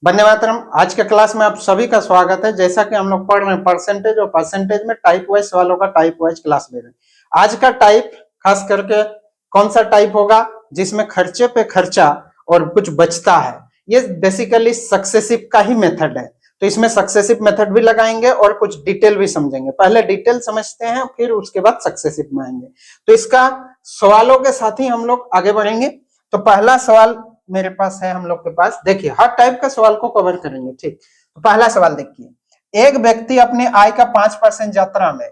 वंदे मातरम। आज के क्लास में आप सभी का स्वागत है। जैसा कि हम लोग पढ़ रहे हैं परसेंटेज और परसेंटेज में टाइप वाइज सवालों का टाइप वाइज क्लास ले रहे हैं। आज का टाइप खास करके कौन सा टाइप होगा जिसमें खर्चे पे खर्चा और कुछ बचता है। ये बेसिकली सक्सेसिव का ही मेथड है, तो इसमें सक्सेसिव मेथड भी लगाएंगे और कुछ डिटेल भी समझेंगे। पहले डिटेल समझते हैं, फिर उसके बाद सक्सेसिव में आएंगे। तो इसका सवालों के साथ ही हम लोग आगे बढ़ेंगे। तो पहला सवाल मेरे पास है, हम लोग के पास देखिए हर टाइप का सवाल को कवर करेंगे। ठीक, तो पहला सवाल देखिए, एक व्यक्ति अपने आय का 5% यात्रा में,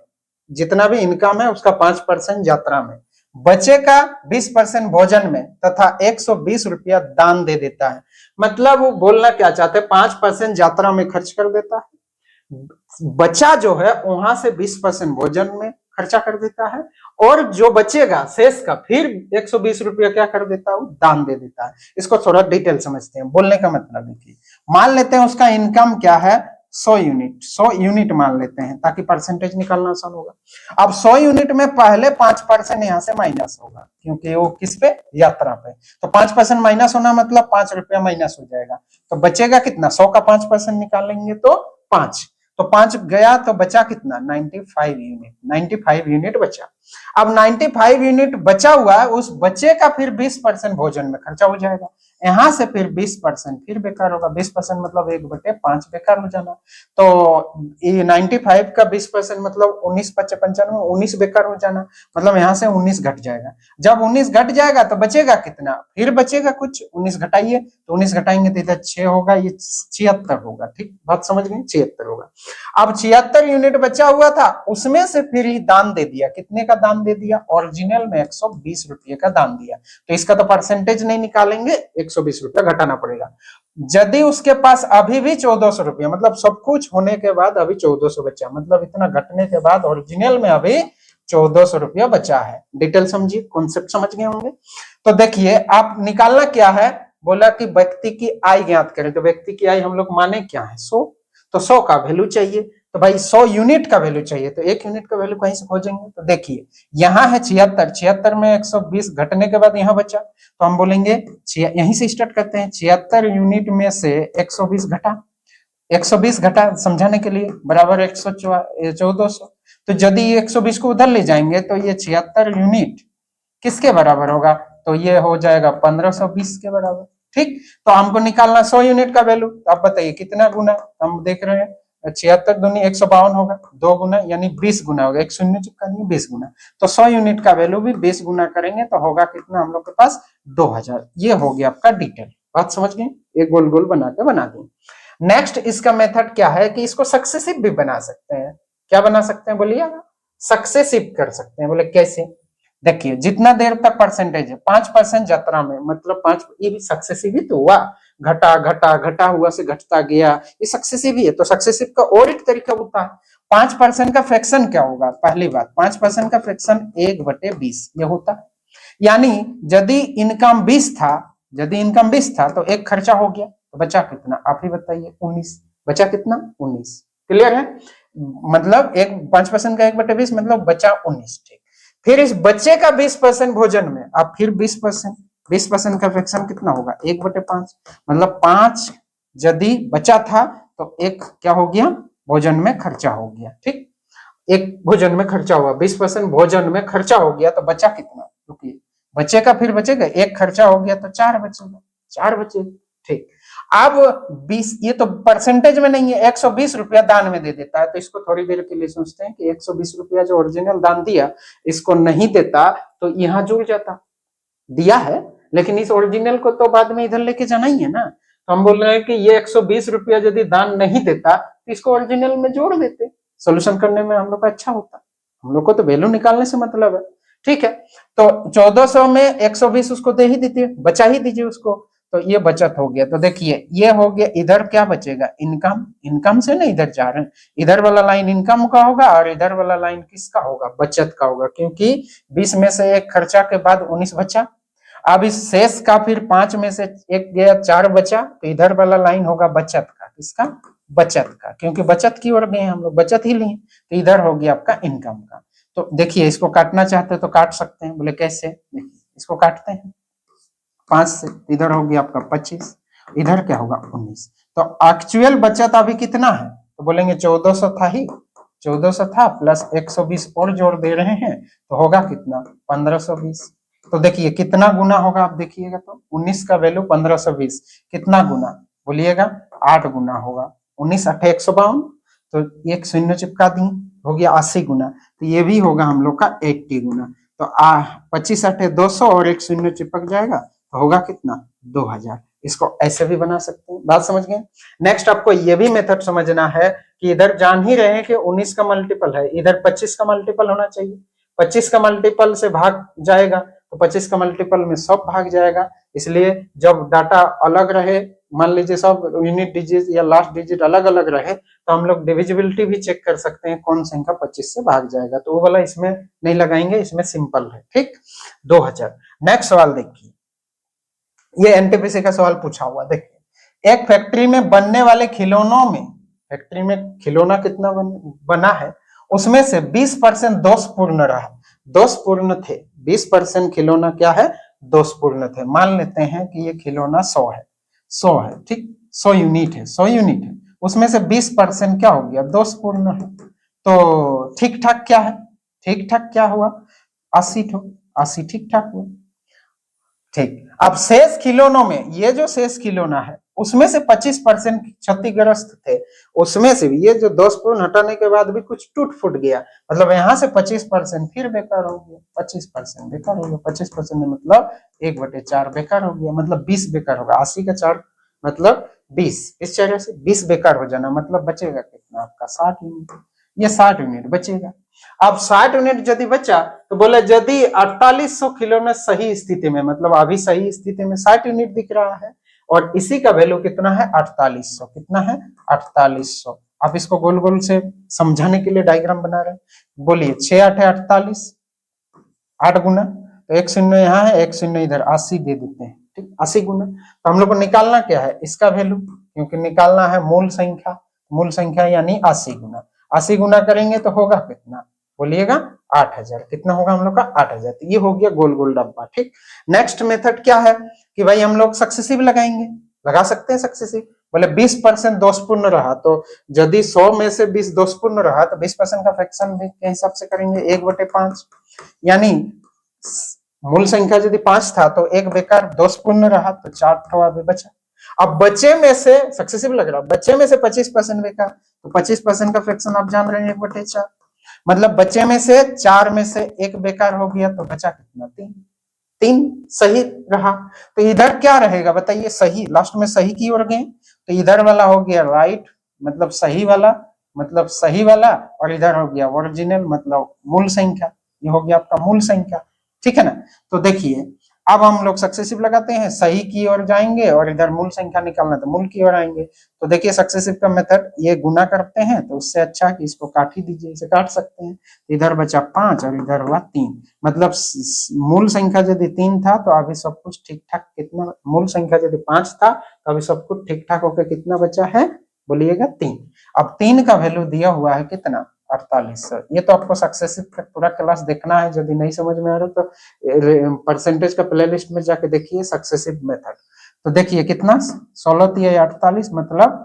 जितना भी इनकम है उसका 5% यात्रा में, बचे का 20% भोजन में तथा 120 रुपया दान दे देता है। मतलब वो बोलना क्या चाहते हैं, 5% यात्रा में खर्च कर देता है, बचा जो है वहां से 20% भोजन में खर्चा कर देता है, और जो बचेगा शेष का फिर 120 रुपया क्या कर देता है, दान दे देता है। इसको थोड़ा डिटेल समझते हैं। बोलने का मतलब देखिए, मान लेते हैं उसका इनकम क्या है, 100 यूनिट, 100 यूनिट मान लेते हैं ताकि परसेंटेज निकालना आसान होगा। अब 100 यूनिट में पहले 5% यहां से माइनस होगा, क्योंकि वो किस पे, यात्रा पे। तो 5% माइनस होना मतलब 5 रुपया माइनस हो जाएगा। तो बचेगा कितना, 100 का 5% निकालेंगे तो 5, तो 5 गया तो बचा कितना, 95 यूनिट। 95 यूनिट बचा। अब 95 यूनिट बचा हुआ है, उस बचे का फिर 20% भोजन में खर्चा हो जाएगा। यहां से फिर 20% फिर बेकार होगा। 20% मतलब 1/5 बेकार हो जाना। तो ये 95 का 20% मतलब 19 बेकार हो जाना, मतलब यहां से 19 घट जाएगा। जब 19 घट जाएगा तो बचेगा कितना, फिर बचेगा कुछ, 19 घटाइए तो 19 घटाएंगे तो इधर 6 होगा, ये 76 होगा। ठीक, बात समझ गए, 76 होगा। अब 76 यूनिट बचा हुआ था, उसमें से फिर ही दान दे दिया। कितने का दान दे दिया, ओरिजिनल में 120 रुपये का दान दिया। तो इसका तो परसेंटेज नहीं निकालेंगे, 120 रुपया घटाना पड़ेगा। यदि उसके पास अभी भी 1400 रुपया, मतलब सब कुछ होने के बाद अभी 1400 बचा, मतलब इतना घटने के बाद ओरिजिनल में अभी 1400 रुपया बचा है। डिटेल समझिए, कॉन्सेप्ट समझ गए होंगे। तो देखिए आप निकालना क्या है, बोला कि व्यक्ति की आय ज्ञात करें। तो व्यक्ति की आय हम लोग माने क्या है, 100। तो 100 का वैल्यू चाहिए, तो भाई 100 यूनिट का वैल्यू चाहिए, तो 1 यूनिट का वैल्यू कहीं से खोजेंगे। तो देखिए यहाँ है 76, 76 में 120 घटने के बाद यहाँ बचा, तो हम बोलेंगे यहीं से स्टार्ट करते हैं। 76 यूनिट में से 120 घटा, 120 घटा समझाने के लिए बराबर 1400। तो यदि 120 को उधर ले जाएंगे तो ये 76 यूनिट किसके बराबर होगा, तो ये हो जाएगा 1520 के बराबर। ठीक, तो हमको निकालना 100 यूनिट का वैल्यू। तो आप बताइए कितना गुना, हम देख रहे हैं 76 दूनी 152 होगा, 2 गुना यानी 20 गुना होगा। 100 चिपका दिए, 20 गुना। तो 100 यूनिट का वैल्यू भी 20 गुना करेंगे तो होगा कितना हम लोग के पास, 2000। ये हो गया आपका डिटेल। बात समझ गए, एक गोल गोल बना के बना दें। नेक्स्ट इसका मेथड क्या है कि इसको सक्सेसिव भी बना सकते हैं। क्या बना सकते हैं बोलिए, सक्सेसिव कर सकते हैं। बोले कैसे, देखिए जितना देर तक परसेंटेज है, 5% यात्रा में, मतलब 5, ये भी सक्सेसिव ही तो हुआ। घटा घटा घटा हुआ से घटता गया, ये सक्सेसिव ही है। तो सक्सेसिव का और एक तरीका होता है, 5% का फ्रैक्शन क्या होगा, पहली बात 5% का फ्रैक्शन 1/20 ये होता है। यानी यदि इनकम 20 था, यदि इनकम 20 था तो एक खर्चा हो गया, तो बचा कितना आप ही बताइए, 19। बचा कितना, 19। क्लियर है, मतलब एक 5% का 1/20 मतलब बचा 19। ठीक, फिर इस बच्चे का 20% भोजन में, अब फिर 20% का फ्रैक्शन कितना होगा, 1/5, मतलब 5 यदि बचा था तो एक क्या हो गया, भोजन में खर्चा हो गया। ठीक, एक भोजन में खर्चा हुआ, 20% भोजन में खर्चा हो गया, तो बचा कितना, रुकिए, बचे का फिर बचेगा, एक खर्चा हो गया तो 4 बचेगा, 4 बचेगा। ठीक, अब 20, ये तो परसेंटेज में नहीं है, 120 रुपया दान में दे देता है। तो इसको थोड़ी देर के लिए सोचते हैं कि 120 रुपया जो ओरिजिनल दान दिया, इसको नहीं देता तो यहाँ जुड़ जाता। दिया है लेकिन इस ओरिजिनल को तो बाद में इधर लेके जाना ही है ना। तो हम बोल रहे हैं कि ये 120 रुपया यदि दान नहीं देता तो इसको ओरिजिनल में जोड़ देते, सोल्यूशन करने में हम लोग का अच्छा होता। हम लोग को तो वैल्यू निकालने से मतलब है। ठीक है, तो 1400 में 120 उसको दे ही दीजिए, बचा ही दीजिए उसको, तो ये बचत हो गया। तो देखिए ये हो गया, इधर क्या बचेगा, इनकम। इनकम से ना इधर जा रहे हैं, इधर वाला लाइन इनकम का होगा और इधर वाला लाइन किसका होगा, बचत का होगा, क्योंकि 20 में से एक खर्चा के बाद 19 बचा। अब इस शेष का फिर 5 में से एक गया, 4 बचा, तो इधर वाला लाइन होगा बचत का, किसका, बचत का, क्योंकि बचत की ओर गए हम लोग, बचत ही लिए, तो इधर हो गया आपका इनकम का। तो देखिए इसको काटना चाहते हो तो काट सकते हैं। बोले कैसे, देखिए इसको काटते हैं 5 से, इधर हो गया आपका 25, इधर क्या होगा 19। तो एक्चुअल बचत अभी कितना है, तो बोलेंगे 1400 था ही, 1400 था प्लस 120 और जोड़ दे रहे हैं तो होगा कितना 1520। तो देखिए कितना गुना होगा, आप देखिएगा तो 19 का वैल्यू 1520 कितना गुना बोलिएगा, 8 गुना होगा। 19 8 152, तो एक शून्य चिपका दी, हो गया 80 गुना। तो ये भी होगा हम लोग का 80 गुना। तो 25 8 200 और एक शून्य चिपक जाएगा तो होगा कितना 2000। इसको ऐसे भी बना सकते हैं, बात समझ गए। नेक्स्ट आपको ये भी मेथड समझना है कि इधर जान ही रहे हैं कि 19 का मल्टीपल है, इधर 25 का मल्टीपल होना चाहिए। 25 का मल्टीपल से भाग जाएगा तो 25 का मल्टीपल में सब भाग जाएगा, इसलिए जब डाटा अलग रहे, मान लीजिए सब यूनिट डिजिट या लास्ट डिजिट अलग अलग रहे तो हम लोग डिविजिबिलिटी भी चेक कर सकते हैं कौन संख्या 25 से भाग जाएगा। तो वो वाला इसमें नहीं लगाएंगे, इसमें सिंपल है, ठीक 2000। नेक्स्ट सवाल देखिए, ये एनटीपीसी का सवाल पूछा हुआ, देखिए एक फैक्ट्री में बनने वाले खिलौनों में, फैक्ट्री में खिलौना कितना बना है, उसमें से 20% दोषपूर्ण रहा, दोषपूर्ण थे 20% खिलौना क्या है दोषपूर्ण थे। मान लेते हैं कि ये खिलौना 100 है, 100 है, ठीक 100 यूनिट है, 100 यूनिट है, उसमें से 20% क्या हो गया दोषपूर्ण है। तो ठीक ठाक क्या है, ठीक ठाक क्या हुआ 80 ठो, 80 ठीक ठाक हुआ, ठीक। अब शेष खिलौनों में, ये जो शेष खिलौना है उसमें से 25% क्षतिग्रस्त थे, उसमें से भी ये जो दोषपूर्ण हटाने के बाद भी कुछ टूट फूट गया, मतलब यहाँ से 25% फिर बेकार हो गया, 25% बेकार हो गया, 25% मतलब 1/4 बेकार हो गया, मतलब 20 बेकार होगा। 80 का 4 मतलब 20, इस तरह से 20 बेकार हो जाना, मतलब बचेगा कितना आपका 60 यूनिट, ये 60 यूनिट बचेगा। अब 60 यूनिट यदि बचा तो बोले यदि 4800 खिलौने सही स्थिति में, मतलब अभी सही स्थिति में 60 यूनिट दिख रहा है और इसी का वैल्यू कितना है 4800, कितना है 4800। आप इसको गोल गोल से समझाने के लिए डायग्राम बना रहे हैं, बोलिए 6 8 48, 8 गुना, तो एक शून्य यहाँ है एक शून्य इधर, 80 दे देते हैं, ठीक 80 गुना। तो हम लोग को निकालना क्या है इसका वैल्यू, क्योंकि निकालना है मूल संख्या यानी 80 गुना, 80 गुना करेंगे तो होगा कितना बोलिएगा 8000, कितना होगा हम लोग का 8000। तो ये हो गया गोल गोल डब्बा, ठीक। नेक्स्ट मेथड क्या है कि भाई हम लोग सक्सेसिव लगाएंगे, लगा सकते हैं सक्सेसिव। बोले 20% दोषपूर्ण रहा, तो यदि 100 में से 20 दोषपूर्ण रहा तो 20% का फ्रैक्शन भी के हिसाब से करेंगे 1/5, यानी मूल संख्या यदि 5 था तो 1 बेकार दोषपूर्ण रहा तो 4 ठो अभी बचा। अब बच्चे में से सक्सेसिव लग रहा, बच्चे में से 25% बेकार, तो 25% का फ्रैक्शन आप जान रहे हैं 1/4, मतलब बच्चे में से 4 में से 1 बेकार हो गया तो बचा कितना 3 सही रहा। तो इधर क्या रहेगा बताइए, सही, लास्ट में सही की ओर गए तो इधर वाला हो गया राइट, मतलब सही वाला, और इधर हो गया ओरिजिनल मतलब मूल संख्या, ये हो गया आपका मूल संख्या, ठीक है ना। तो देखिए अब हम लोग सक्सेसिव लगाते हैं, सही की ओर जाएंगे और इधर मूल संख्या निकालना तो मूल की ओर आएंगे। तो देखिए सक्सेसिव का मेथड, ये गुना करते हैं तो उससे अच्छा कि इसको काट ही दीजिए, इसे काट सकते हैं। इधर बचा 5 और इधर हुआ 3, मतलब मूल संख्या यदि 3 था तो अभी सब कुछ ठीक ठाक, कितना मूल संख्या यदि 5 था तो अभी सब कुछ ठीक ठाक होकर कितना बचा है बोलिएगा 3। अब 3 का वैल्यू दिया हुआ है कितना 4800। ये तो आपको सक्सेसिव का पूरा क्लास देखना है, यदि नहीं समझ में आ रहा तो परसेंटेज का प्लेलिस्ट में जाके देखिए सक्सेसिव मेथड। तो देखिए कितना 16 या 48 मतलब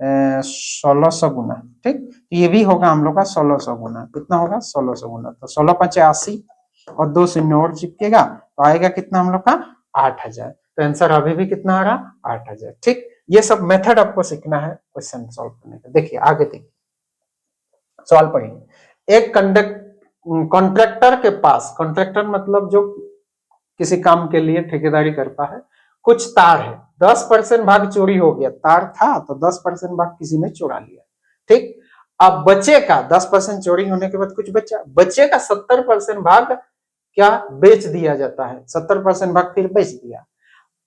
1600 गुना, ठीक। तो ये भी होगा हम लोग का 1600 गुना, कितना होगा 1600 गुना, तो 16 5 80 और 2 शून्य और चिपकेगा तो आएगा कितना हम लोग का 8000। तो आंसर अभी भी कितना आ रहा 8000, ठीक। ये सब मेथड आपको सीखना है क्वेश्चन सॉल्व करने का। देखिए आगे देखिए सवाल पढ़िए, एक कॉन्ट्रैक्टर के पास, कॉन्ट्रैक्टर मतलब जो किसी काम के लिए ठेकेदारी करता है, कुछ तार है, 10% भाग चोरी हो गया, तार था तो 10% भाग किसी ने चुरा लिया, ठीक। अब बचे का 10% चोरी होने के बाद कुछ बचा, बचे का 70% भाग क्या बेच दिया जाता है, 70% भाग फिर बेच दिया।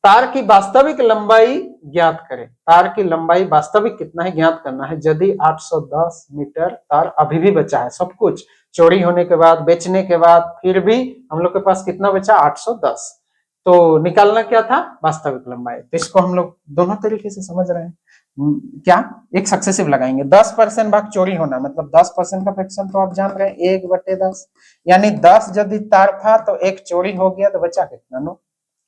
तार की वास्तविक लंबाई ज्ञात करें, तार की लंबाई वास्तविक कितना है ज्ञात करना है। यदि 810 मीटर तार अभी भी बचा है, सब कुछ चोरी होने के बाद बेचने के बाद फिर भी हम लोग के पास कितना बचा 810, तो निकालना क्या था वास्तविक लंबाई। तो इसको हम लोग दोनों तरीके से समझ रहे हैं, क्या एक सक्सेसिव लगाएंगे, 10% भाग चोरी होना मतलब 10% का फ्रैक्शन तो आप जान रहे हैं 1/10, यानी 10 यदि तार था तो 1 चोरी हो गया तो बचा कितना 9,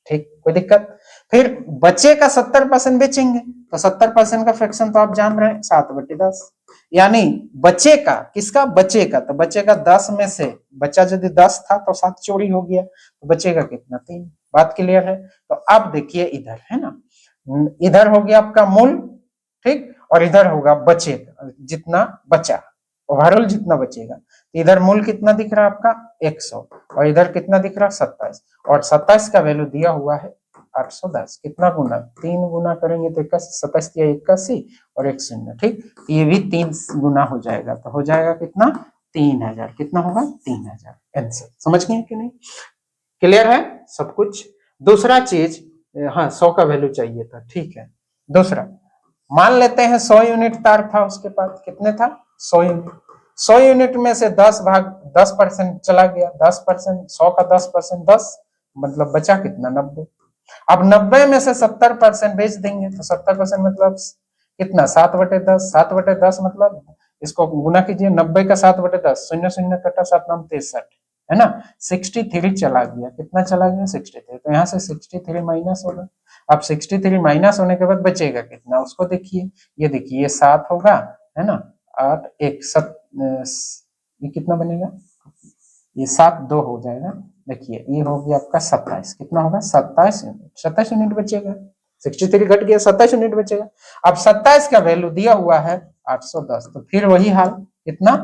ठीक, कोई दिक्कत। फिर बच्चे का 70% बेचेंगे तो 70% का फ्रैक्शन तो आप जान रहे हैं 7/10, यानी बच्चे का, किसका, बच्चे का, तो बच्चे का 10 में से, बच्चा यदि 10 था तो 7 चोरी हो गया, तो बचेगा कितना, 3। बात क्लियर है। तो अब देखिए इधर है ना, इधर हो गया आपका मूल, ठीक, और इधर होगा बचे जितना बचा, ओवरऑल जितना बचेगा। इधर मूल कितना दिख रहा है आपका 100, और इधर कितना दिख रहा है 27, और 27 का वैल्यू दिया हुआ है 810। कितना गुना, 3 गुना करेंगे तो 27 या 81 और 1 शून्य, ठीक, ये भी 3 गुना हो जाएगा, तो हो जाएगा कितना 3000। कितना होगा 3000। आंसर समझ गए कि नहीं, क्लियर है सब कुछ। दूसरा चीज, हाँ 100 का वैल्यू चाहिए था, ठीक है। दूसरा, मान लेते हैं 100 यूनिट तार था उसके पास, कितने था 100 यूनिट। 100 यूनिट में से 10% चला गया, 10%, 100 का 10%, 10, मतलब बचा कितना 90। अब 90 में से 70% बेच देंगे तो 70% मतलब कितना 7/10, 7/10 मतलब इसको गुना कीजिए, 90 का 7/10, शून्य शून्य कटा 7 9 63, है ना, 63 चला गया, कितना चला गया 63, तो यहाँ से 63 माइनस होगा। अब 63 माइनस होने के बाद बचेगा कितना, उसको देखिए, ये देखिए ये 7 होगा, है ना, 8 1 7, ये कितना बनेगा, ये 7 2 हो जाएगा, देखिए ये हो गया आपका 27, कितना होगा 27 यूनिट, 27 यूनिट बचेगा, 63 घट गया 27 यूनिट बचेगा। अब 27 का वैल्यू दिया हुआ है 810, तो फिर वही हाल, कितना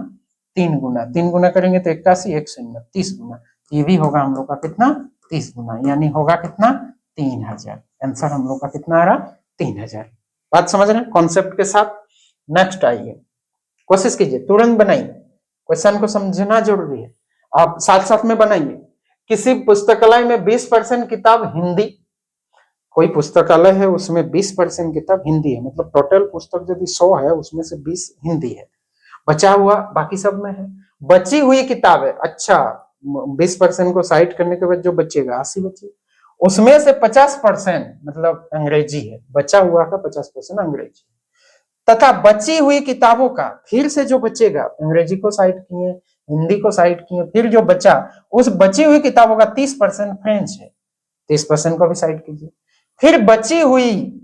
3 गुना, 3 गुना करेंगे तो 81 1 शून्य 30 गुना, ये भी होगा हम लोग का कितना 30 गुना, यानी होगा कितना 3000। आंसर हम लोग का कितना आ रहा 3000। बात समझ रहे हैं कॉन्सेप्ट के साथ। नेक्स्ट आइए, कोशिश कीजिए तुरंत बनाइए, क्वेश्चन को समझना जरूरी है, आप साथ साथ में बनाइए। किसी पुस्तकालय में 20% किताब हिंदी, कोई पुस्तकालय है उसमें 20% किताब हिंदी है, मतलब टोटल पुस्तक यदि 100 है उसमें से 20 हिंदी है, बचा हुआ बाकी सब में है। बची हुई किताब है, अच्छा 20% को साइड करने के बाद जो बचेगा 80 बचे, उसमें से 50% मतलब अंग्रेजी है, बचा हुआ का 50% अंग्रेजी, तथा बची हुई किताबों का फिर से जो बचेगा, अंग्रेजी को साइड किए, हिंदी को साइड किए, फिर जो बचा उस बची हुई किताबों का 30% फ्रेंच है, 30% को भी साइड कीजिए। फिर बची हुई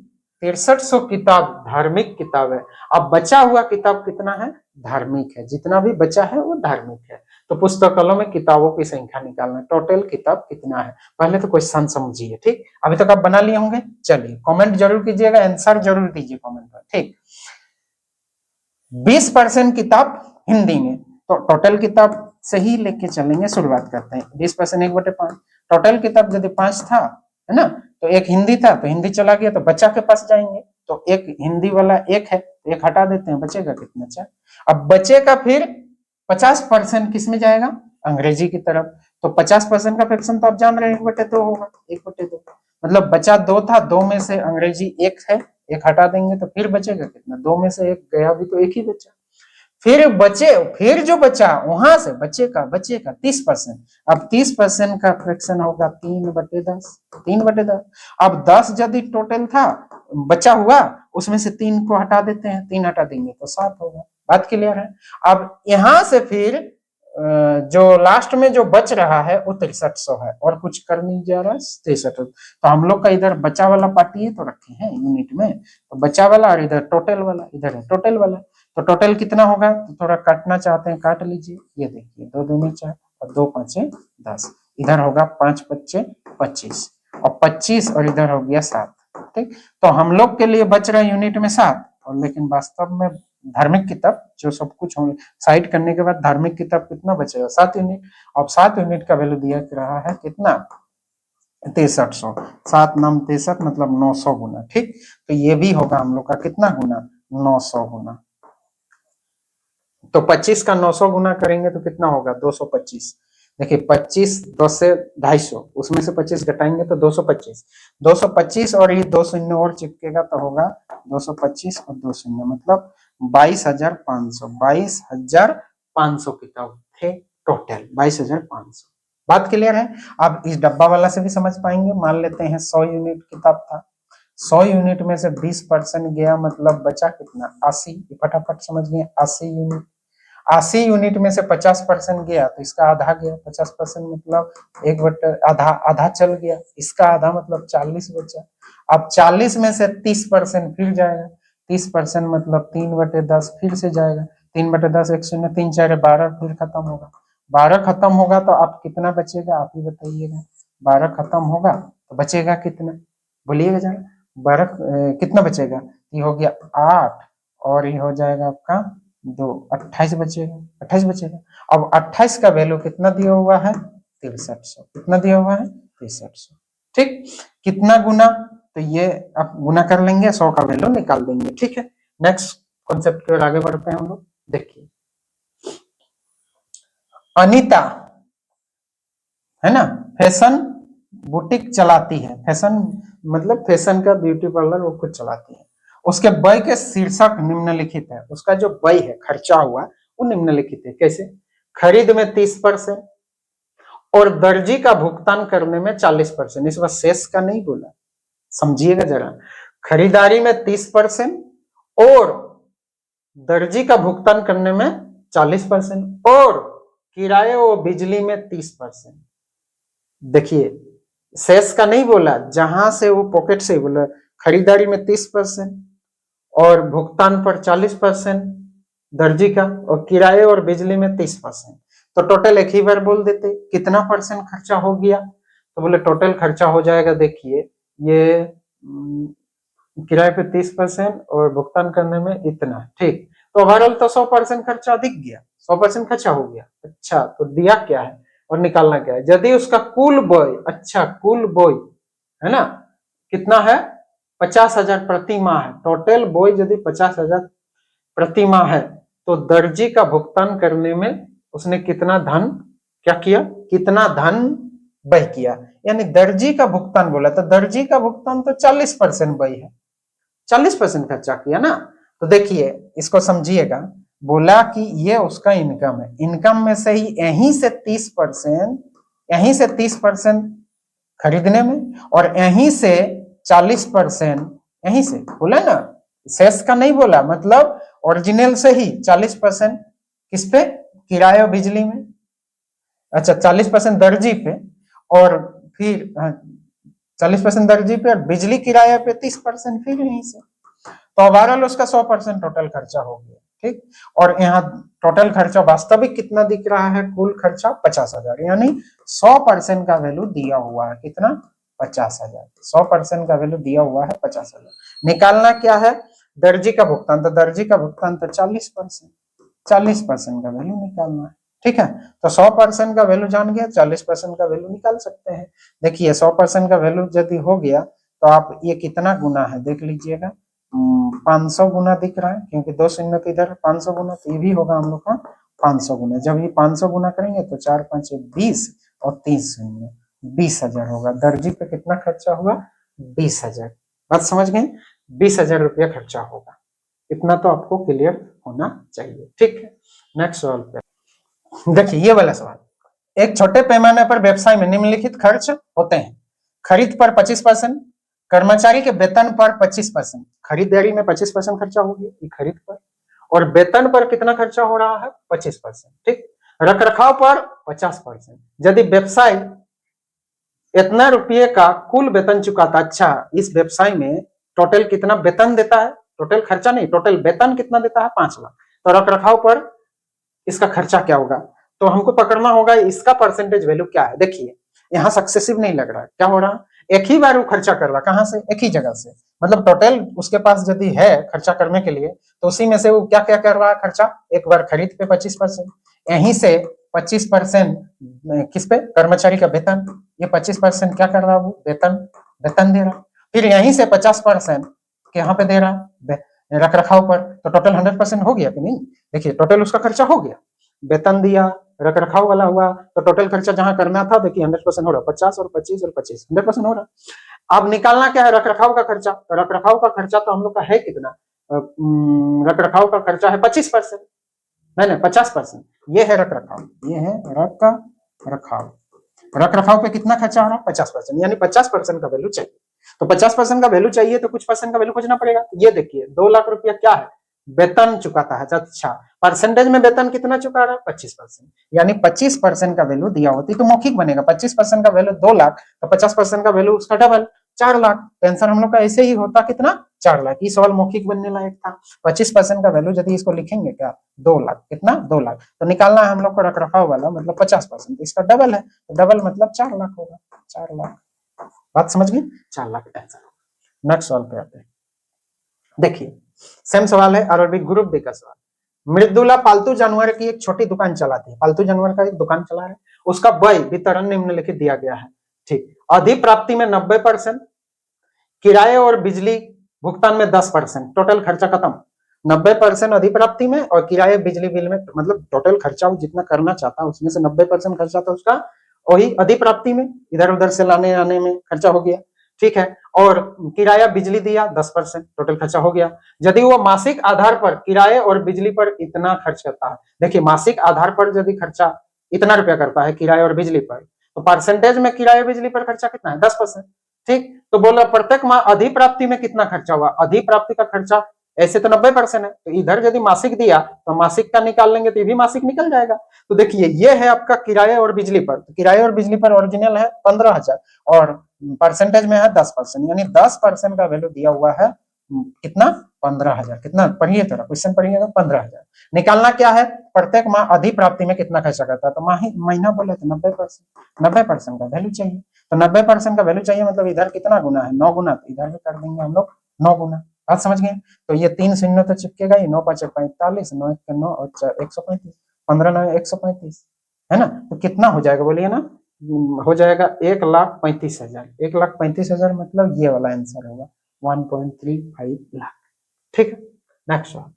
6300 किताब धार्मिक किताब है। अब बचा हुआ किताब कितना है, धार्मिक है, जितना भी बचा है वो धार्मिक है। तो पुस्तकालयों में किताबों की संख्या निकालना, टोटल किताब कितना है, पहले तो क्वेश्चन समझिए, ठीक, अभी तक आप बना लिए होंगे, चलिए कमेंट जरूर कीजिएगा, आंसर जरूर दीजिए कमेंट पर, ठीक। 20% किताब हिंदी में, तो टोटल किताब से ही लेके चलेंगे, शुरुआत करते हैं। 20% 1/5, टोटल किताब यदि 5 था, है ना, तो एक हिंदी था तो हिंदी चला गया, तो बच्चा के पास जाएंगे, तो एक हिंदी वाला एक है, तो एक हटा देते हैं, बचेगा कितना 4। अब बचे का फिर 50% किस में जाएगा, अंग्रेजी की तरफ, तो 50% का फ्रैक्शन तो आप जान रहे हैं 1/2 होगा, 1/2, मतलब बचा 2 था, 2 में से अंग्रेजी 1 है, एक हटा देंगे तो फिर बचेगा कितना, 2 में से 1 गया भी तो 1 ही बचा, फिर बचे, फिर जो बचा वहां से बचेगा 30%। अब 30% का फ्रैक्शन होगा 3/10, 3/10। अब 10 यदि टोटल था बचा हुआ, उसमें से 3 को हटा देते हैं, 3 हटा देंगे तो 7 होगा। बात क्लियर है। अब यहां से फिर जो लास्ट में जो बच रहा है वो 6300 है, और कुछ कर नहीं जा रहा है 63। तो हम लोग का इधर बचा वाला पार्टी है तो रखे हैं यूनिट में, तो बचा वाला, और इधर टोटल वाला, इधर है टोटल वाला, तो टोटल कितना होगा, तो थोड़ा काटना चाहते हैं काट लीजिए, ये देखिए 2 दूनी 4 और 2 5 10, इधर होगा 5 5 25 और 25, और इधर हो गया 7, ठीक। तो हम लोग के लिए बच रहा है यूनिट में 7, और लेकिन वास्तव में धार्मिक किताब जो सब कुछ साइड करने के बाद धार्मिक किताब कितना बचेगा 7 यूनिट। अब 7 यूनिट का वैल्यू दिया रहा है कितना 6300, 7 9 63 मतलब 900 गुना, ठीक। तो ये भी होगा हम लोग का कितना गुना 900 गुना, तो 25 का 900 गुना करेंगे तो कितना होगा 225। देखिए 25 10 से 250, उसमें से 25 घटाएंगे तो 225, 225 और ये 2 शून्य और चिपकेगा तो होगा 225 और 2 शून्य मतलब 22,500, 22,500 किताब थे टोटल, 22,500। बात क्लियर है। अब इस डब्बा वाला से भी समझ पाएंगे, मान लेते हैं 100 यूनिट किताब था, 100 यूनिट में से 20% गया, मतलब बचा कितना 80, फटाफट समझ गए 80 यूनिट। 80 यूनिट में से 50% गया तो इसका आधा गया, 50% मतलब 1/, आधा आधा चल गया, इसका आधा मतलब 40 बचा। अब 40 में से 30% फिर जाएगा, 30% मतलब 3/10 फिर से जाएगा, 3/10 1 शून्य 3 4 12 फिर खत्म होगा। 12 खत्म होगा तो अब कितना बचेगा आप ही बताइएगा। 12 खत्म होगा तो बचेगा कितना, बोलिएगा जरा। 12 कितना बचेगा, ये हो गया 8 और ये हो जाएगा आपका 2, 28 बचेगा, 28 बचेगा। अब 28 का वैल्यू कितना दिया हुआ है, 6300। कितना दिया हुआ है, 6300। ठीक, कितना गुना, तो ये आप गुना कर लेंगे, 100 का वैल्यू निकाल देंगे। ठीक है, नेक्स्ट कॉन्सेप्ट की ओर आगे बढ़ते हैं हम लोग। देखिए अनीता है ना, फैशन बुटीक चलाती है, फैशन मतलब फैशन का ब्यूटी पार्लर वो खुद चलाती है। उसके व्यय के शीर्षक निम्नलिखित है, उसका जो व्यय है, खर्चा हुआ, वो निम्नलिखित है। कैसे, खरीद में 30% और दर्जी का भुगतान करने में 40%। इस बार शेष का नहीं बोला, समझिएगा जरा। खरीदारी में 30% और दर्जी का भुगतान करने में 40% और किराए और बिजली में 30%। देखिए शेष का नहीं बोला, जहां से वो पॉकेट से बोला। खरीदारी में 30% और भुगतान पर 40% दर्जी का, और किराए और बिजली में 30%। तो टोटल एक ही बार बोल देते कितना परसेंट खर्चा हो गया, तो बोले टोटल खर्चा हो जाएगा। देखिए ये किराए पे 30% और भुगतान करने में इतना। ठीक, तो ओवरऑल तो 100% खर्चा अधिक गया, 100% खर्चा हो गया। अच्छा, तो दिया क्या है और निकालना क्या है। यदि उसका कुल बोय, अच्छा कुल बोय है ना, कितना है, 50,000 प्रति माह है। टोटल बोय यदि 50,000 प्रति माह है, तो दर्जी का भुगतान करने में उसने कितना धन क्या किया, कितना धन व्यय किया। यानी दर्जी का भुगतान बोला, तो दर्जी का भुगतान तो 40% व्यय है, 40% खर्चा किया ना। तो देखिए इसको समझिएगा, बोला कि ये उसका इनकम है, इनकम में से ही यहीं से 30%, यहीं से 30% खरीदने में और यहीं से 40% यहीं से, बोला ना, शेष का नहीं बोला, मतलब ओरिजिनल से ही 40% किस पे, किराए और बिजली में। अच्छा 40% दर्जी पे और फिर 40% दर्जी पे और बिजली किराया पे 30% फिर यहीं से। तो ओवरऑल उसका 100% टोटल खर्चा हो गया। ठीक, और यहाँ टोटल खर्चा वास्तविक कितना दिख रहा है, कुल खर्चा 50,000, यानी 100% का वैल्यू दिया हुआ है कितना, 50,000। 100% का वैल्यू दिया हुआ है 50,000। निकालना क्या है, दर्जी का भुगतान, तो दर्जी का भुगतान तो 40%, 40% का वैल्यू निकालना है। ठीक है, तो 100% का वैल्यू जान गया, 40% का वैल्यू निकाल सकते हैं। देखिए 100% का वैल्यू यदि हो गया तो आप ये कितना गुना है देख लीजिएगा, 500 गुना दिख रहा है, क्योंकि 2 शून्य के इधर 500 गुना, तो ये भी होगा हम लोग का 500 गुना। जब ये 500 गुना करेंगे तो 4 5 20 और 3 शून्य 20,000 होगा। दर्जी पे कितना खर्चा हुआ, 20,000। बात समझ गए, 20,000 रुपया खर्चा होगा। इतना तो आपको क्लियर होना चाहिए। ठीक है, नेक्स्ट सवाल पे देखिए, ये वाला सवाल, एक छोटे पैमाने पर व्यवसाय में निम्नलिखित खर्च होते हैं। खरीद पर 25%, कर्मचारी के वेतन पर 25%। खरीदारी में 25% खर्चा हो गया खरीद पर, और वेतन पर कितना खर्चा हो रहा है, 25%। ठीक, रख रखाव पर 50%। यदि व्यवसाय इतना रुपये का कुल वेतन चुकाता, अच्छा इस व्यवसाय में टोटल कितना वेतन देता है, टोटल खर्चा नहीं, टोटल वेतन कितना देता है, 5 लाख। तो रख रखाव पर इसका खर्चा क्या होगा, तो हमको पकड़ना होगा इसका परसेंटेज वैल्यू क्या है। देखिए यहाँ सक्सेसिव नहीं लग रहा है, क्या हो रहा है, एक ही बार वो खर्चा कर रहा, कहां से, एक ही जगह से। मतलब टोटल उसके पास यदि है खर्चा करने के लिए, तो उसी में से वो क्या क्या कर रहा है खर्चा, एक बार खरीद पे 25%, यहीं से 25% किस पे, कर्मचारी का वेतन, ये 25% क्या कर रहा है वो, वेतन, वेतन दे रहा। फिर यहीं से 50% यहाँ पे दे रहा रख रखाव पर, तो टोटल 100% हो गया कि नहीं। देखिए टोटल उसका खर्चा हो गया, वेतन दिया, रख रखाव वाला हुआ, तो टोटल खर्चा जहां करना था देखिए 100% हो रहा, 50 और 25 और 25 100% हो रहा। अब निकालना क्या है, रख रखाव का खर्चा। तो रख रखाव का खर्चा तो हम लोग का है कितना, रख रखाव का खर्चा है 25%, नहीं 50%, ये है रख रखाव, ये है रख रखाव। रख रखाव पे कितना खर्चा हो रहा है, 50%, यानी 50% का वैल्यू चाहिए। तो 50% का वैल्यू चाहिए तो कुछ परसेंट का वैल्यू खोजना पड़ेगा। ये देखिए 2 लाख रुपया क्या है, वेतन चुकाता है। अच्छा, परसेंटेज में वेतन कितना चुका रहा है? 25%, यानी 25% का वैल्यू दिया होती तो मौखिक बनेगा। 25% का वैल्यू 2 लाख, तो 50% का वैल्यू उसका डबल 4 लाख। तो आंसर हम लोग का ऐसे ही होता कितना? 4 लाख। ये सवाल मौखिक बनने लायक था। 25% का वैल्यू यदि इसको लिखेंगे क्या? 2 लाख। कितना? 2 लाख। तो निकालना है हम लोग को रखरखाव वाला, मतलब 50%, इसका डबल है, तो डबल मतलब 4 लाख होगा। 4 लाख, बात समझ गई? 4 लाख आंसर। नेक्स्ट सवाल पे आते हैं। देखिए, सेम सवाल है आरआरबी ग्रुप डी का सवाल। मृदुला पालतू जानवर की एक छोटी दुकान चलाती है। पालतू जानवर का एक दुकान चला रहा है। उसका व्यय वितरण निम्नलिखित दिया गया है। ठीक, अधिप्राप्ति में 90%, किराए और बिजली भुगतान में 10%, टोटल खर्चा खत्म। 90% अधिप्राप्ति में और किराए बिजली बिल में, मतलब टोटल खर्चा जितना करना चाहता है उसमें से 90% खर्चा था उसका वही अधिप्राप्ति में, इधर उधर से लाने आने में खर्चा हो गया। ठीक है, और किराया बिजली दिया 10%, टोटल खर्चा हो गया। यदि वो मासिक आधार पर किराए और बिजली पर इतना खर्च करता है, देखिए मासिक आधार पर यदि खर्चा इतना रुपया करता है किराए और बिजली पर, तो परसेंटेज में किराए बिजली पर खर्चा कितना है? 10%। ठीक, तो बोला प्रत्येक माह अधिप्राप्ति में कितना खर्चा हुआ? अधिप्राप्ति का खर्चा ऐसे तो 90% है, तो इधर यदि मासिक दिया तो मासिक का निकाल लेंगे तो ये भी मासिक निकल जाएगा। तो देखिए ये है आपका किराए और बिजली पर। तो किराए और बिजली पर ओरिजिनल है 15,000 और परसेंटेज में है 10%, यानी 10% का वैल्यू दिया हुआ है कितना? 15,000। कितना पढ़िए, थोड़ा क्वेश्चन पढ़िएगा। 15,000 निकालना क्या है? प्रत्येक माह अधिप्राप्ति में कितना खर्चा करता है, तो महीना बोले तो 90%। 90% का वैल्यू चाहिए, तो 90% का वैल्यू चाहिए, मतलब इधर कितना गुना है? 9 गुना, तो इधर भी कर देंगे हम लोग 9 गुना। बात समझ गए? तो ये 3 शून्य तो चिपकेगा ही। 9 5 45, 9 1 9 और 135, 15 9 135, है ना? तो कितना हो जाएगा बोलिए ना? हो जाएगा 1,35,000। 1,35,000 मतलब ये वाला आंसर होगा 1.35 लाख। ठीक है, नेक्स्ट सवाल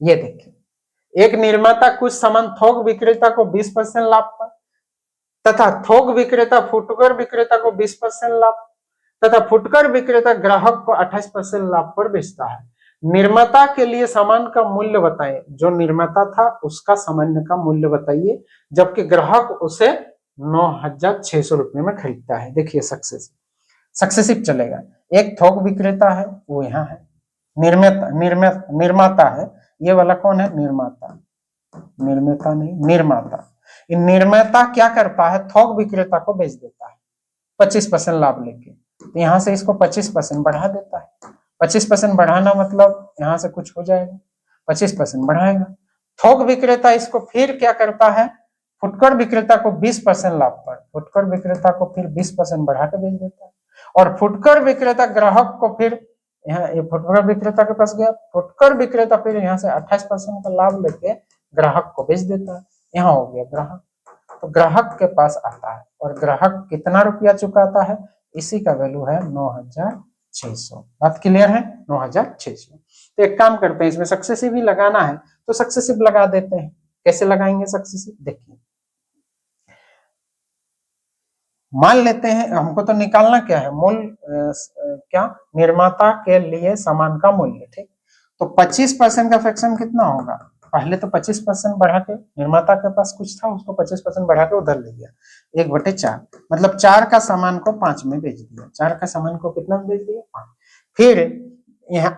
ये देखिए। एक निर्माता कुछ सामान थोक विक्रेता को 20% लाभ पर तथा थोक विक्रेता फुटकर विक्रेता को 20% लाभ तथा फुटकर विक्रेता ग्राहक को 28% लाभ पर बेचता है। निर्माता के लिए सामान का मूल्य बताएं। जो निर्माता था उसका सामान्य का मूल्य बताइए, जबकि ग्राहक उसे 9,600 रुपए में खरीदता है। देखिए सक्सेसिव चलेगा। एक थोक विक्रेता है, वो यहाँ है। निर्माता है, ये वाला कौन है? निर्माता। निर्माता नहीं, निर्माता। निर्माता क्या करता है? थोक विक्रेता को बेच देता है 25% लाभ लेके। तो यहाँ से इसको 25% बढ़ा देता है। 25% बढ़ाना मतलब यहाँ से कुछ हो जाएगा, 25% बढ़ाएगा। थोक विक्रेता इसको फिर क्या करता है? फुटकर विक्रेता को 20% लाभ पर फुटकर विक्रेता को फिर 20% बढ़ा के बेच देता है। और फुटकर विक्रेता ग्राहक को फिर यहाँ फुटकर विक्रेता के पास गया, फुटकर विक्रेता फिर यहाँ से 28% का लाभ लेके ग्राहक को बेच देता है। यहाँ हो गया ग्राहक, तो ग्राहक के पास आता है और ग्राहक कितना रुपया चुकाता है? इसी का वैल्यू है 9,600। बात क्लियर है? 9,600। तो एक काम करते हैं, इसमें सक्सेसिव ही लगाना है तो सक्सेसिव लगा देते हैं। कैसे लगाएंगे सक्सेसिव? देखिए, मान लेते हैं हमको तो निकालना क्या है? मूल्य क्या? निर्माता के लिए सामान का मूल्य। ठीक, तो 25% का फ्रैक्शन कितना होगा? पहले तो 25% बढ़ा के, निर्माता के पास कुछ था उसको 25% बढ़ा के उधर ले गया, 1/4, मतलब 4 का सामान को 5 में बेच दिया। 4 का सामान को कितना में बेच दिया? 5। फिर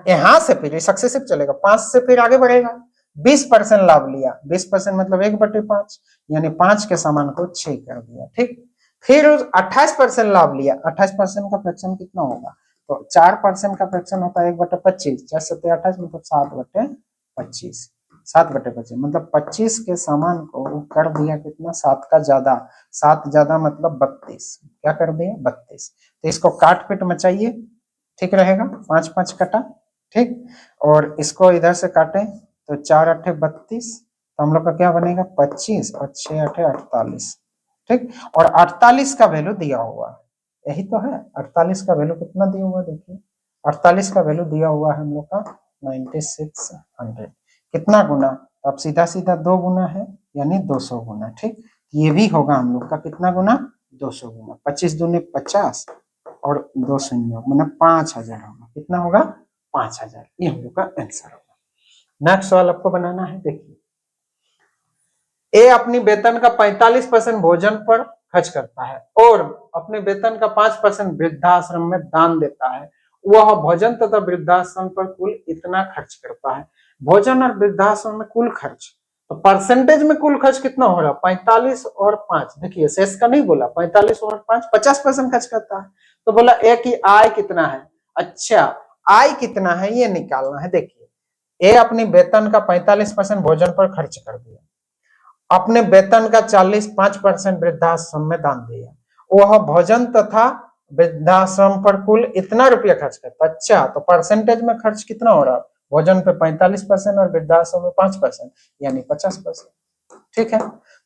यहाँ से फिर सक्सेसिव चलेगा, 5 से फिर आगे बढ़ेगा, 20% लाभ लिया। 20% मतलब 1/5, यानी 5 के सामान को 6 कर दिया। ठीक, फिर 28% लाभ लिया। 28% का फ्रैक्शन कितना होगा? तो 4% का फ्रैक्शन होता है 1/25, 4 7 28 मतलब 7/25। 7/25 मतलब 25 के सामान को कर दिया कितना? 7 का ज्यादा। 7 ज्यादा मतलब 32। क्या कर दिया? 32। तो इसको काट पीट मचाइए, ठीक रहेगा। 5 5 कटा। ठीक, और इसको इधर से काटे तो 4 8 32, तो हम लोग का क्या बनेगा? 25 और 6 8 48। ठीक, और 48 का वैल्यू दिया हुआ है, यही तो है। 48 का वैल्यू कितना दिया हुआ? देखिए 48 का वैल्यू दिया हुआ है हम लोग का 9600। कितना गुना? अब सीधा सीधा 2 गुना है, यानी 200 गुना। ठीक, ये भी होगा हम लोग का कितना गुना? 200 गुना। 25 दूनी 50 और 2 शून्य मतलब 5,000 होगा। कितना होगा? 5,000। ये हम लोग का आंसर होगा। नेक्स्ट सवाल आपको बनाना है। देखिए, ए अपनी वेतन का 45% भोजन पर खर्च करता है और अपने वेतन का 5% वृद्धाश्रम में दान देता है। वह भोजन तथा वृद्धाश्रम पर कुल इतना खर्च करता है। भोजन और वृद्धाश्रम में कुल खर्च, तो परसेंटेज में कुल खर्च कितना हो रहा है 45 और 5, देखिए शेष का नहीं बोला, 45 और 5 50% खर्च करता है। तो बोला ए की आय कितना है, अच्छा आय कितना है ये निकालना है। देखिए ए अपनी वेतन का 45% भोजन पर खर्च कर दिया, अपने वेतन का 45% वृद्धाश्रम में दान दिया, वह भोजन तथा वृद्धाश्रम पर कुल इतना रुपया खर्च करता। अच्छा तो परसेंटेज में खर्च कितना हो रहा, भोजन पे 45% और वृद्धाश्रम में 5%, यानी 50%। ठीक है,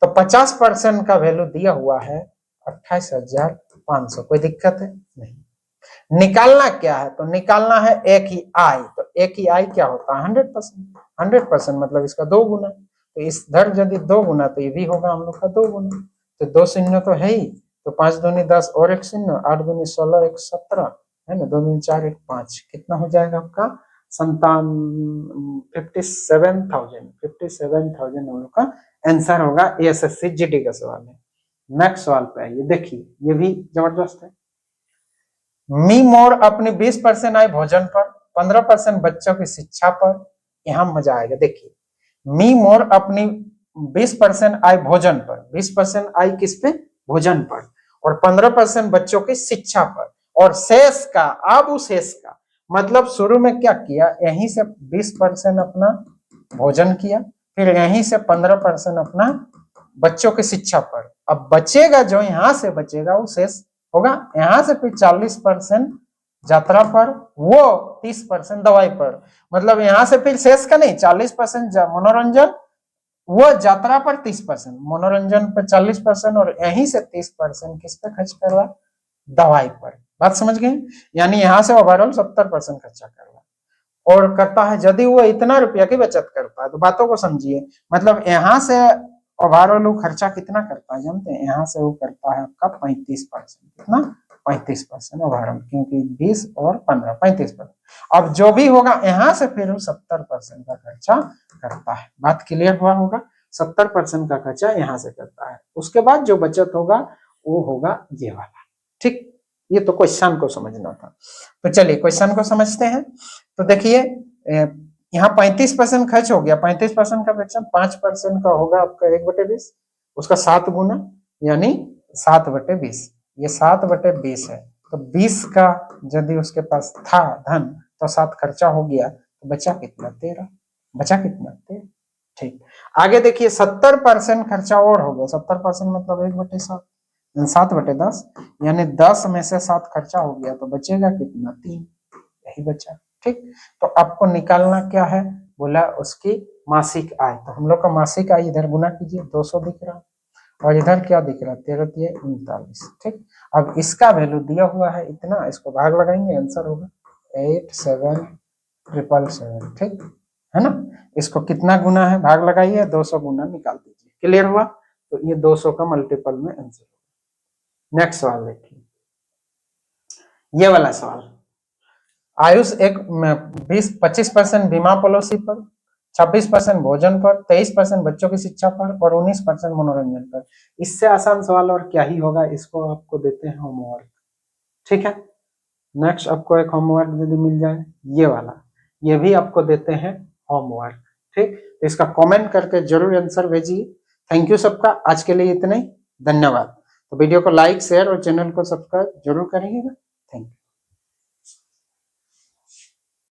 तो 50% का वैल्यू दिया हुआ है 28,500। कोई दिक्कत है नहीं। निकालना क्या है, तो निकालना है एक ही आय, तो एक ही आय क्या होता है 100%, 100% मतलब इसका 2 गुना, तो इस धर यदि 2 गुना तो ये भी होगा हम लोग का 2 गुना, तो 2 शून्य तो है ही, तो 5 दूनी 10 और 1 शून्य, 8 दूनी 16 1 17 है ना, 2 दूनी 4 1 5, कितना हो जाएगा आपका 57,000 हम लोग का आंसर होगा। एसएससी जीडी का सवाल है। नेक्स्ट सवाल पे आइए, देखिए ये भी जबरदस्त है। मी मोर अपनी 20% आय भोजन पर, 15% बच्चों की शिक्षा पर, यहां मजा आएगा। देखिए मी मोर अपनी 20% आय भोजन पर, 20% आय किस पे, भोजन पर, और 15% बच्चों की शिक्षा पर, और शेष का, अब उस शेष का मतलब शुरू में क्या किया, यहीं से 20% अपना भोजन किया, फिर यहीं से 15% अपना बच्चों की शिक्षा पर, अब बचेगा जो यहां से बचेगा वो शेष होगा, यहां से फिर 40% यात्रा पर, वो 30% दवाई पर, मतलब यहां से फिर शेष का नहीं, 40% मनोरंजन, वो यात्रा पर 30%, मनोरंजन पर 40%, और यहीं से 30% किस पे खर्च कर रहा, दवाई पर। बात समझ गए, यानी यहां से ओवरऑल 70% खर्चा कर रहा और करता है। यदि वो इतना रुपया की बचत करता है तो बातों को समझिए, मतलब यहां से ओवरऑल वो खर्चा कितना करता है जानते हैं, यहाँ से वो करता है आपका 35%, कितना 35% ओवरऑल, क्योंकि 20 और 15 35%। अब जो भी होगा यहाँ से फिर वो 70% का खर्चा करता है। बात क्लियर हुआ होगा, 70% का खर्चा यहाँ से करता है, उसके बाद जो बचत होगा वो होगा ये वाला। ठीक, ये तो क्वेश्चन को समझना था। तो चलिए क्वेश्चन को समझते हैं। तो देखिए यहाँ 35% खर्च हो गया, 35% का फ्रैक्शन 5% का होगा आपका 1/20, उसका 7 गुना यानी 7/20, ये 7/20 है, तो 20 का यदि उसके पास था धन तो 7 खर्चा हो गया, तो बचा कितना 13, बचा कितना 13। ठीक, आगे देखिए 70% खर्चा और हो गया, 70% मतलब 1/7, 7/10 यानी 10 में से 7 खर्चा हो गया, तो बचेगा कितना 3, यही बचा। ठीक, तो आपको निकालना क्या है, बोला उसकी मासिक आय, तो हम लोग का मासिक आय इधर गुना कीजिए, 200 दिख रहा और इधर क्या दिख रहा 13 39। ठीक, अब इसका वैल्यू दिया हुआ है इतना, इसको भाग लगाएंगे आंसर होगा 87,777। ठीक है ना, इसको कितना गुना है भाग लगाइए, 200 गुना निकाल दीजिए। क्लियर हुआ, तो ये 200 का मल्टीपल में आंसर होगा। नेक्स्ट सवाल देखिए, ये वाला सवाल, आयुष एक 25% बीमा पॉलिसी पर, 26% भोजन पर, 23% बच्चों की शिक्षा पर और 19% मनोरंजन पर। इससे आसान सवाल और क्या ही होगा, इसको आपको देते हैं होमवर्क। ठीक है, नेक्स्ट आपको एक होमवर्क यदि मिल जाए ये वाला, ये भी आपको देते हैं होमवर्क। ठीक, तो इसका कमेंट करके जरूर आंसर भेजिए। थैंक यू सबका, आज के लिए इतना ही, धन्यवाद। तो वीडियो को लाइक शेयर और चैनल को सब्सक्राइब जरूर करिएगा।